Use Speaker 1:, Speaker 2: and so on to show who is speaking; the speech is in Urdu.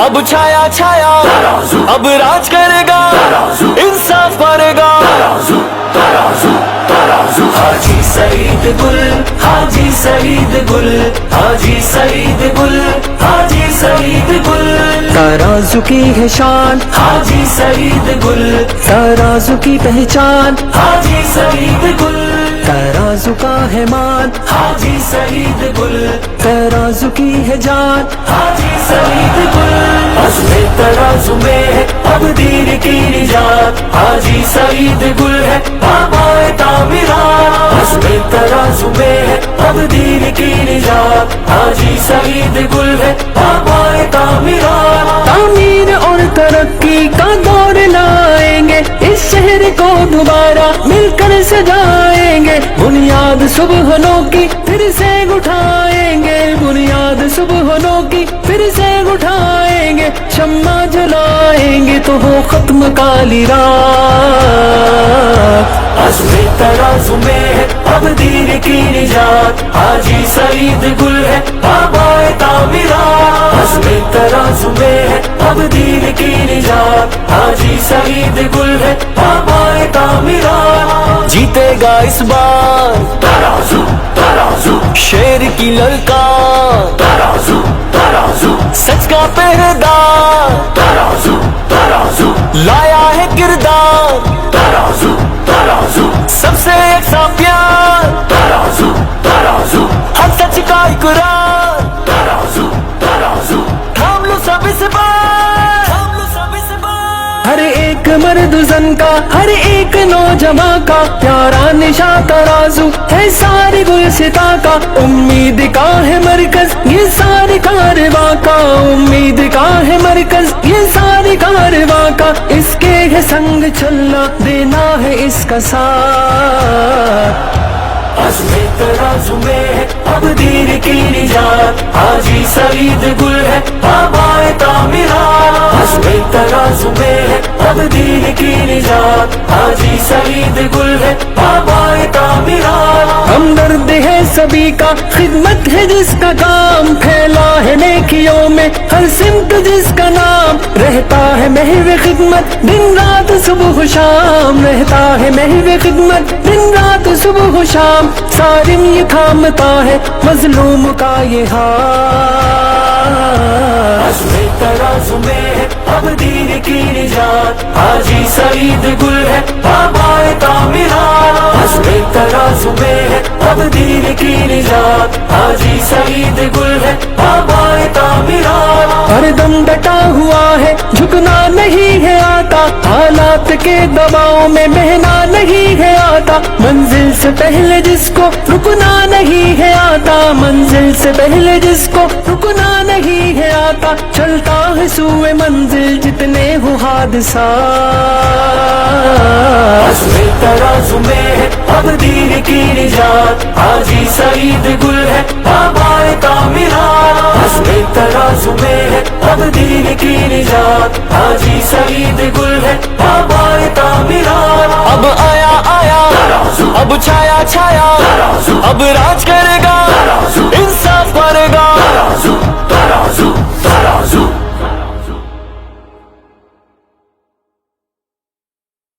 Speaker 1: اب چھایا چھایا اب راج کرے گا انصاف پائے گا حاجی سعید گل حاجی سعید گل حاجی سعید گل حاجی سعید گل
Speaker 2: ترازو کی ہے شان
Speaker 1: حاجی سعید گل
Speaker 2: ترازو کی پہچان
Speaker 1: حاجی سعید گل
Speaker 2: ترازو کا ہے مان
Speaker 1: حاجی سعید گل
Speaker 2: ترازو کی ہے جان
Speaker 1: حاجی سعید گل عزم ترازو میں ہے اب دین کی نجات حاجی سعید گل ہے بابائے تعمیرات عزم ترازو میں ہے اب دین کی نجات حاجی سعید گل ہے بابائے تعمیرات
Speaker 2: تعمیر اور ترقی کا دور لائیں گے اس شہر کو دوبارہ مل کر سجائیں گے بنیاد صبحوں کی پھر سے اٹھائیں گے بنیاد صبحوں کی پھر سے اٹھائیں گے شمع جلائیں گے تو ہو ختم کالی رات
Speaker 1: عزم ترازو میں ہے اب دین کی نجات حاجی سعید گل ہے بابائے تعمیرات عزم ترازو میں ہے اب دین کی نجات حاجی سعید گل ہے بابائے تعمیرات جیتے گا اس بار ترازو ترازو شیر کی للکار ترازو ترازو سچ کا پہرےدار ترازو ترازو لایا ہے کردار ترازو ترازو سب سے یکساں پیار ترازو ترازو ہر سچ کا اقرار ترازو ترازو تھام لو سب اس بار تھام لو سب اس بار
Speaker 2: ہر ایک مرد زن کا ہر ایک نوجوان کا پیارا نشاں ترازو ہے سارے گلستہ کا امید کا ہے مرکز یہ سارے کارواں کا امید کا ہے مرکز یہ سارے کارواں کا اس کے ہے سنگ چلنا دینا ہے اس کا ساتھ
Speaker 1: عزم ترازو میں ہے اب دین کی نجات حاجی سعید گل ہے بابائے تعمیرات عزم ترازو میں ہے اب دین کی نجات حاجی سعید گل ہے بابائے تعمیرات
Speaker 2: ہمدرد ہے سبھی کا خدمت ہے جس کا کام پھیلا ہے نیکیوں میں ہر سمت جس کا نام رہتا ہے محو خدمت دن رات صبح و شام رہتا ہے محو خدمت دن رات صبح و شام سارم یہ تھامتا ہے مظلوم کا یہ ہاتھ
Speaker 1: عزم ترازو میں ہے اب دین کی نجات حاجی سعید گل ہے بابائے تعمیرات عزم ترازو میں ہے اب دین کی نجات حاجی سعید گل ہے بابائے تعمیرات
Speaker 2: ہر دم ڈٹا ہوا ہے جھکنا نہیں ہے آتا حالات کے دباؤ میں بہنا نہیں ہے آتا منزل سے پہلے جس کو رکنا نہیں ہے آتا منزل سے پہلے جس کو رکنا نہیں ہے آتا چلتا ہے سوئے منزل جتنے ہو حادثات
Speaker 1: عزم ترازو میں ہے اب دین کی نجات حاجی سعید گل ہے بابائے تعمیرات عزم ترازو میں ہے اب دین کی نجات حاجی سعید گل ہے بابائے تعمیرات اب آیا آیا اب چھایا چھایا اب راج کرے گا